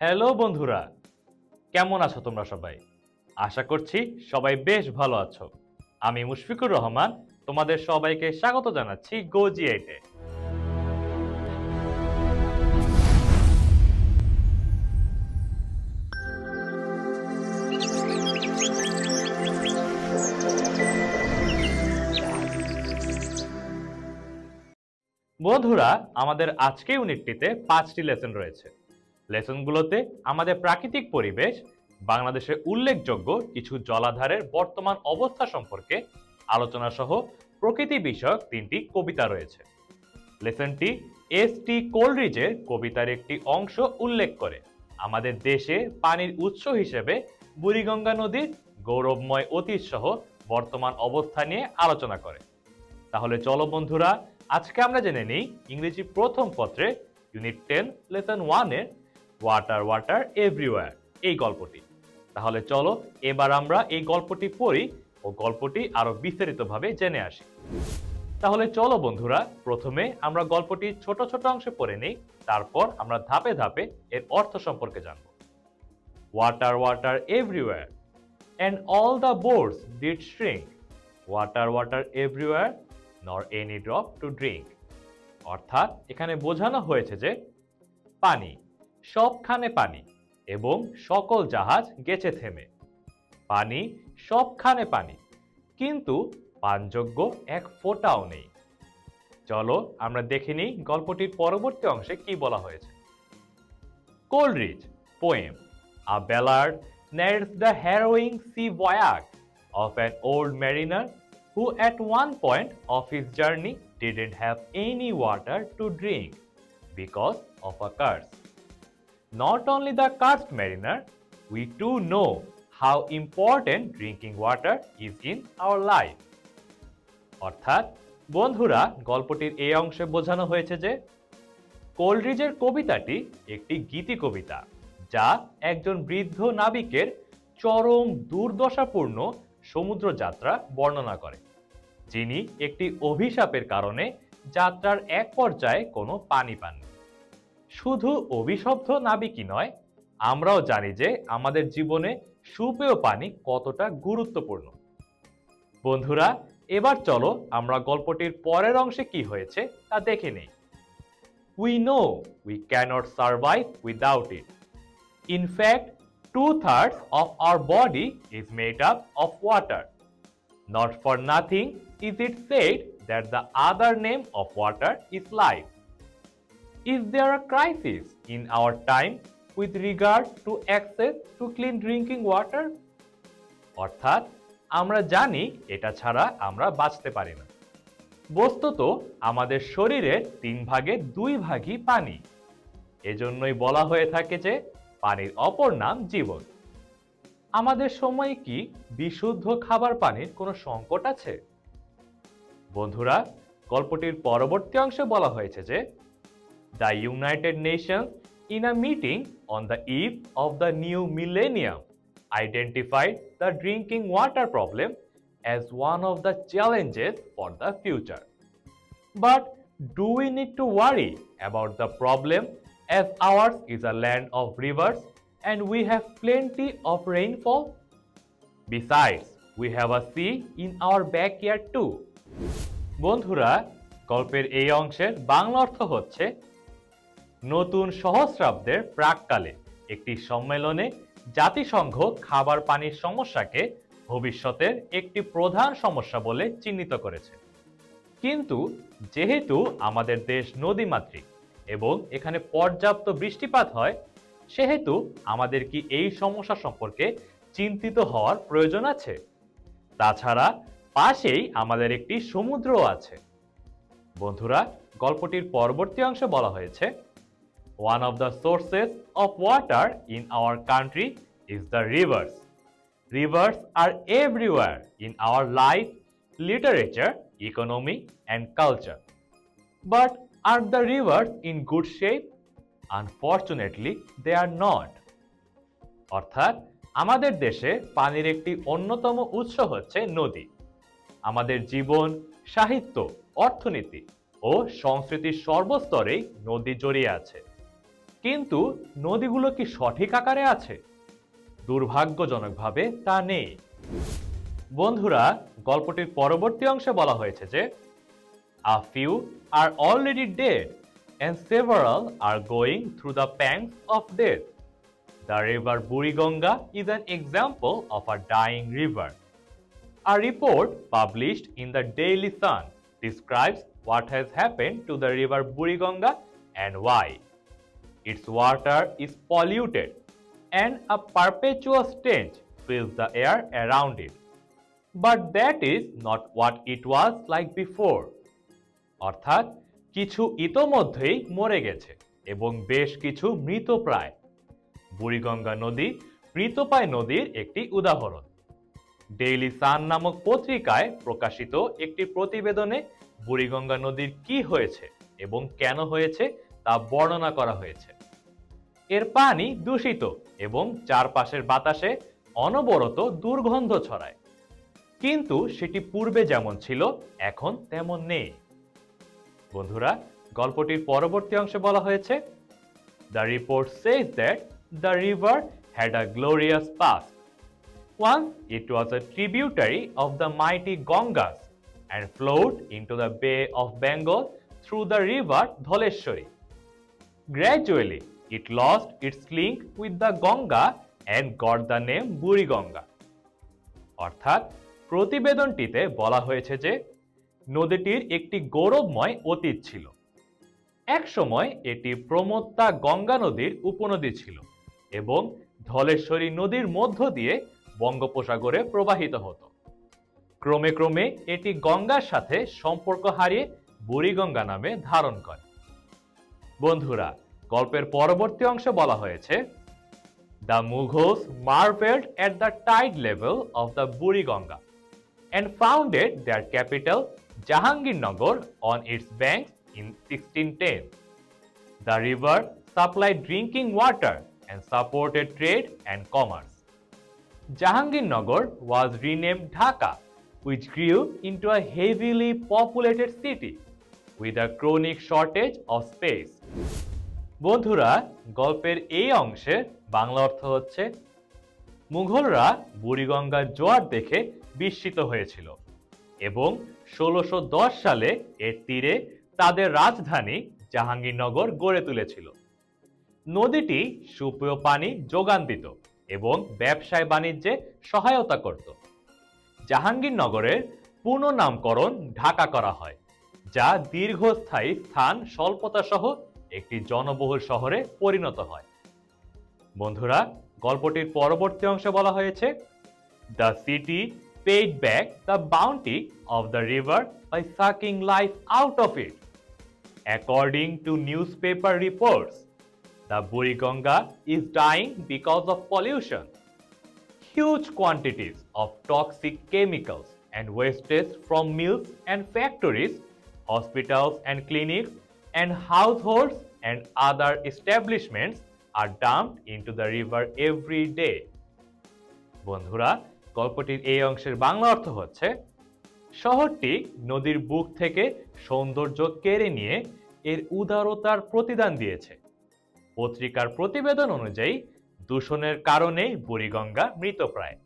Hello বন্ধুরা, কেমন আছো তোমরা সবাই? আশা করছি সবাই বেশ ভালো আছো। আমি মুশফিকুর রহমান তোমাদের সবাইকে স্বাগত জানাচ্ছি গো.জি.8-এ। বন্ধুরা, আমাদের আজকে ইউনিটটিতে 5টি লেসন রয়েছে। লেসনগুলোতে আমাদের প্রাকৃতিক পরিবেশ, বাংলাদেশের উল্লেখযোগ্য কিছু জলাধারের বর্তমান অবস্থা সম্পর্কে আলোচনা সহ প্রকৃতি বিষয়ক 3টি কবিতা রয়েছে। লেসনটি এস.টি. কোলরিজের কবিতার একটি অংশ উল্লেখ করে আমাদের দেশে পানির উৎস হিসেবে বুড়িগঙ্গা নদীর গৌরবময় অতীত সহ বর্তমান অবস্থা নিয়ে আলোচনা করে। তাহলে চলো বন্ধুরা, আজকে আমরা জেনে নিই ইংরেজি প্রথম পত্রে ইউনিট 10 লেসন 1-এর ওয়াটার ওয়াটার এভরিওয়্যার এই গল্পটি। তাহলে চলো এবার আমরা এই গল্পটি পড়ি ও গল্পটি আরো বিস্তারিতভাবে জেনে আসি। তাহলে চলো বন্ধুরা, প্রথমে আমরা গল্পটি ছোট ছোট অংশে পড়ে নিই, তারপর আমরা ধাপে ধাপে এর অর্থ সম্পর্কে জানব। Water water everywhere and all the boats did shrink. Water water everywhere, nor any drop to drink. অর্থাৎ এখানে বোঝানো হয়েছে যে পানি, সবখানে পানি এবং সকল জাহাজ গেছে থেমে। পানি, সবখানে পানি, কিন্তু পানযোগ্য এক ফোঁটাও নেই। চলো আমরা দেখে নিই গল্পটির পরবর্তী অংশে কি বলা হয়েছে। Coleridge poem A ballad narrates the harrowing sea voyage of an old mariner who at one point of his journey didn't have any water to drink because of a curse. Not only the cursed mariner, we too know how important drinking water is in our life. অর্থাৎ বন্ধুরা, গল্পটির এই অংশে বোঝানো হয়েছে যে কোলরিজের কবিতাটি একটি গীতি কবিতা, যা একজন বৃদ্ধ নাবিকের চরম দুর্দশাপূর্ণ সমুদ্র যাত্রা বর্ণনা করে, যিনি একটি অভিশাপের কারণে যাত্রার এক পর্যায়ে কোনো পানি পাননি। শুধু অভিশপ্ত নাবিকই নয়, আমরাও জানি যে আমাদের জীবনে সুপেয় পানি কতটা গুরুত্বপূর্ণ। বন্ধুরা, এবার চলো আমরা গল্পটির পরের অংশে কি হয়েছে তা দেখে নেই। We know we cannot survive without it. In fact, 2/3 of our body is made up of water. Not for nothing is it said that the other name of water is life. Is there a crisis in our time with regard to access to clean drinking water? অর্থাৎ আমরা জানি এটা ছাড়া আমরা বাঁচতে পারি না। বস্তুত আমাদের শরীরের 3 ভাগের 2 ভাগই পানি। এজন্যই বলা হয়ে থাকে যে পানির অপর নাম জীবন। আমাদের সময়ে কি বিশুদ্ধ খাবার পানির কোনো সংকট আছে? বন্ধুরা, গল্পটির পরবর্তী অংশে বলা হয়েছে যে The United Nations in a meeting on the eve of the new millennium identified the drinking water problem as one of the challenges for the future. But do we need to worry about the problem as ours is a land of rivers and we have plenty of rainfall? Besides, we have a sea in our backyard too. বন্ধুরা, গল্পের এই অংশের বাংলা অর্থ হচ্ছে নতুন সহস্রাব্দের প্রাককালে একটি সম্মেলনে জাতিসংঘ খাবার পানির সমস্যাকে ভবিষ্যতের একটি প্রধান সমস্যা বলে চিহ্নিত করেছে। কিন্তু যেহেতু আমাদের দেশ নদীমাতৃক এবং এখানে পর্যাপ্ত বৃষ্টিপাত হয়, সেহেতু আমাদের কি এই সমস্যা সম্পর্কে চিন্তিত হওয়ার প্রয়োজন আছে? তাছাড়া পাশেই আমাদের একটি সমুদ্রও আছে। বন্ধুরা, গল্পটির পরবর্তী অংশে বলা হয়েছে One of the sources of water in our country is the rivers. Rivers are everywhere in our life, literature, economy, and culture. But are the rivers in good shape? Unfortunately, they are not. অর্থাৎ আমাদের দেশে পানির একটি অন্যতম উৎস হচ্ছে নদী। আমাদের জীবন, সাহিত্য, অর্থনীতি ও সংস্কৃতির সর্বস্তরেই নদী জড়িয়ে আছে। কিন্তু নদীগুলো কি সঠিক আকারে আছে? দুর্ভাগ্যজনকভাবে তা নেই। বন্ধুরা, গল্পটির পরবর্তী অংশে বলা হয়েছে যে a few are already dead and several are going through the pangs of death. The river Buriganga is an example of a dying river. A report published in the Daily Sun describes what has happened to the river Buriganga and why. Its water is polluted and a perpetual stench fills the air around it. But that is not what it was like before. অর্থাৎ কিছু ইতোমধ্যেই মরে গেছে এবং বেশ কিছু মৃতপ্রায়। বুড়িগঙ্গা নদী মৃতপ্রায় নদীর একটি উদাহরণ। ডেইলি সান নামক পত্রিকায় প্রকাশিত একটি প্রতিবেদনে বুড়িগঙ্গা নদীর কি হয়েছে এবং কেন হয়েছে তা বর্ণনা করা হয়েছে। এর পানি দূষিত এবং চারপাশের বাতাসে অনবরত দুর্গন্ধ ছড়ায়, কিন্তু সেটি পূর্বে যেমন ছিল এখন তেমন নেই। বন্ধুরা, গল্পটির পরবর্তী অংশে বলা হয়েছে The report says that the river had a glorious past. Once it was a tributary of the mighty Gangas and flowed into the Bay of Bengal through the river Dholeshwari. Gradually, it lost its link with the Ganga and got the name Buriganga. অর্থাৎ প্রতিবেদনটিতে বলা হয়েছে যে নদীটির একটি গৌরবময় অতীত ছিল। একসময় এটি প্রমত্তা গঙ্গা নদীর উপনদী ছিল এবং ধলেশ্বরী নদীর মধ্য দিয়ে বঙ্গোপসাগরে প্রবাহিত হতো। ক্রমে ক্রমে এটি গঙ্গার সাথে সম্পর্ক হারিয়ে বুড়িগঙ্গা নামে ধারণ করে। বন্ধুরা, গল্পের পরবর্তী অংশে বলা হয়েছে The Mughals marveled at the tide level of the Buriganga and founded their capital Jahangirnagar on its banks in 1610. The river supplied drinking water and supported trade and commerce. Jahangirnagar was renamed Dhaka, which grew into a heavily populated city with a chronic shortage of space. বন্ধুরা, গল্পের এই অংশের বাংলা অর্থ হচ্ছে মুঘলরা বুড়িগঙ্গার জোয়ার দেখে বিস্মিত হয়েছিল এবং 1610 সালে এর তীরে তাদের রাজধানী জাহাঙ্গীরনগর গড়ে তুলেছিল। নদীটি সুপেয় পানি যোগান দিত এবং ব্যবসায় বাণিজ্যে সহায়তা করত। জাহাঙ্গীরনগরের পুনঃনামকরণ ঢাকা করা হয়, যা দীর্ঘস্থায়ী স্থান স্বল্পতা সহ একটি জনবহুল শহরে পরিণত হয়। বন্ধুরা, গল্পটির পরবর্তী অংশে বলা হয়েছে The city paid back the bounty of the river by sucking life out of it. According to newspaper reports, the Buriganga is dying because of pollution. Huge quantities of toxic chemicals and wastes from mills and factories, hospitals and clinics, and households and other establishments are dumped into the river every day. বন্ধুরা, গল্পটির এই অংশের বাংলা অর্থ হচ্ছে শহরটি নদীর বুক থেকে সৌন্দর্য কেড়ে নিয়ে এর উদারতার প্রতিদান দিয়েছে। পত্রিকার প্রতিবেদন অনুযায়ী দূষণের কারণেই বুড়িগঙ্গা মৃতপ্রায়।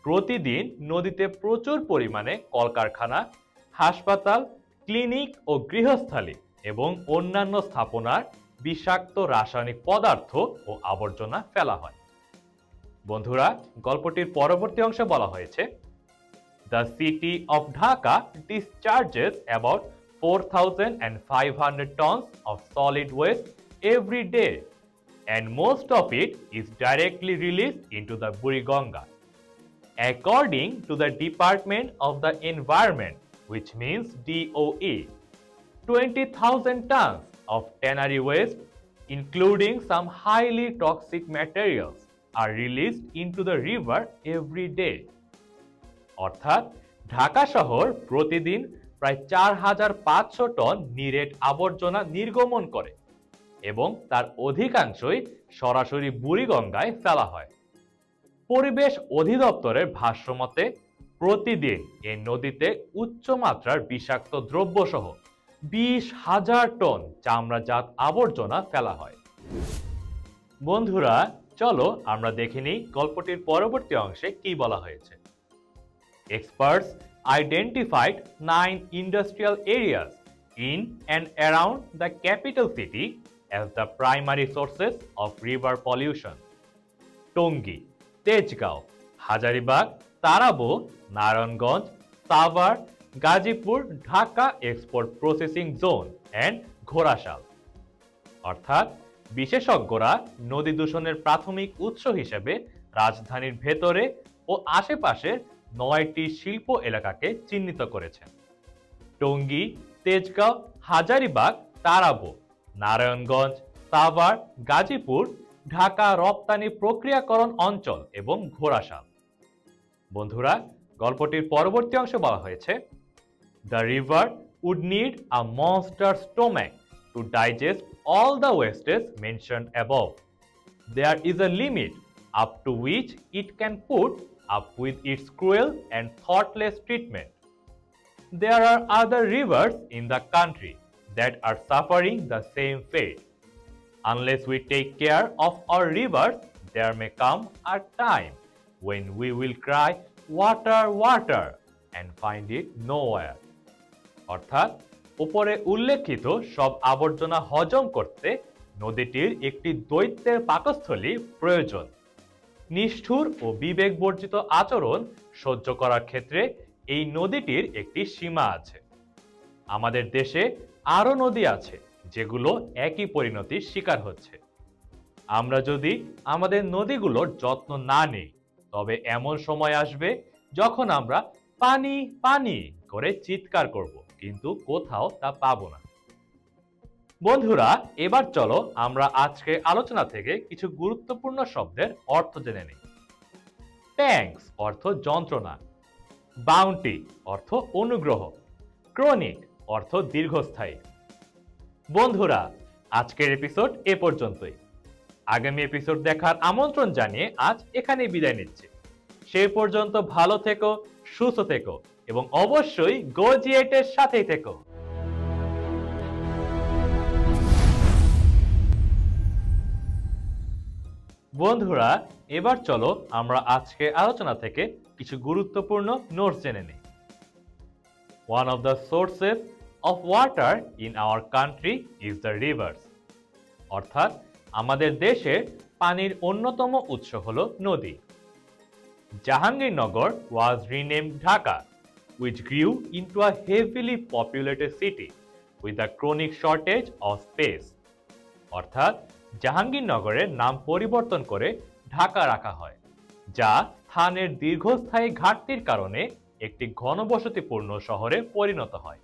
প্রতিদিন নদীতে প্রচুর পরিমাণে কলকারখানা, হাসপাতাল, ক্লিনিক ও গৃহস্থালী এবং অন্যান্য স্থাপনার বিষাক্ত রাসায়নিক পদার্থ ও আবর্জনা ফেলা হয়। বন্ধুরা, গল্পটির পরবর্তী অংশে বলা হয়েছে The city of Dhaka discharges about 4,500 tons of solid waste every day, and most of it is directly released into the Buriganga. According to the Department of the Environment, which means DOE, 20,000 tons of tannery waste, including some highly toxic materials, are released into the river every day. অর্থাৎ ঢাকা শহর প্রতিদিন প্রায় 4,500 ton নিরেট আবর্জনা নির্গমন করে এবং তার অধিকাংশই সরাসরি বুড়িগঙ্গায় ফেলা হয়। পরিবেশ অধিদপ্তরের ভাষ্যমতে প্রতিদিন এই নদীতে উচ্চমাত্রার বিষাক্ত দ্রব্য সহ 20,000 টন চামড়াজাত আবর্জনা ফেলা হয়। বন্ধুরা, চলো আমরা দেখে নিই গল্পটির পরবর্তী অংশে কি বলা হয়েছে। Experts identified 9 industrial areas in and around the capital city as the primary sources of river pollution. Tongi, Tejgaon, Hazaribagh, Tarabo, Narayanganj, Savar, Gazipur, Dhaka export processing zone and Ghorashal. অর্থাৎ বিশেষজ্ঞরা নদী দূষণের প্রাথমিক উৎস হিসেবে রাজধানীর ভেতরে ও আশেপাশের 9টি শিল্প এলাকাকে চিহ্নিত করেছেন। টঙ্গী, তেজগাঁও, হাজারীবাগ, তারাবো, নারায়ণগঞ্জ, সাভার, গাজীপুর, ঢাকা রপ্তানি প্রক্রিয়াকরণ অঞ্চল এবং ঘোড়াশাল। বন্ধুরা, গল্পটির পরবর্তী অংশে বলা হয়েছে, the river would need a monster stomach to digest all the wastes mentioned above. There is a limit up to which it can put up with its cruel and thoughtless treatment. There are other rivers in the country that are suffering the same fate. Unless we take care of our rivers, there may come a time when we will cry, water, water, and find it nowhere. অর্থাৎ উপরে উল্লেখিত সব আবর্জনা হজম করতে নদীটির একটি দৈত্যের পাকস্থলী প্রয়োজন। নিষ্ঠুর ও বিবেক বর্জিত আচরণ সহ্য করার ক্ষেত্রে এই নদীটির একটি সীমা আছে। আমাদের দেশে আরও নদী আছে যেগুলো একই পরিণতির শিকার হচ্ছে। আমরা যদি আমাদের নদীগুলোর যত্ন না নিই, তবে এমন সময় আসবে যখন আমরা পানি পানি করে চিৎকার করব, কিন্তু কোথাও তা পাবো না। বন্ধুরা, এবার চলো আমরা আজকে আলোচনা থেকে কিছু গুরুত্বপূর্ণ শব্দের অর্থ জেনে নিই। ট্যাঙ্কস অর্থ যন্ত্রণা, বাউন্টি অর্থ অনুগ্রহ, ক্রনিক অর্থ দীর্ঘস্থায়ী। বন্ধুরা, আজকের এপিসোড এ পর্যন্তই। আগামী এপিসোড দেখার আমন্ত্রণ জানিয়ে আজ এখানেই বিদায় নিচ্ছি। সেই পর্যন্ত ভালো থেকো, সুস্থ থেকো এবং অবশ্যই গো-জিয়েটের সাথেই থেকো। বন্ধুরা, এবার চলো আমরা আজকে আলোচনা থেকে কিছু গুরুত্বপূর্ণ নোটস জেনে নিই। One of the sources of water in our country is the rivers. অর্থাৎ আমাদের দেশের পানির অন্যতম উৎস হলো নদী। Jahangirnagar was renamed Dhaka, which grew into a heavily populated city with a chronic shortage of space. অর্থাৎ জাহাঙ্গীরনগরের নাম পরিবর্তন করে ঢাকা রাখা হয়, যা স্থানের দীর্ঘস্থায়ী ঘাটতির কারণে একটি ঘনবসতিপূর্ণ শহরে পরিণত হয়।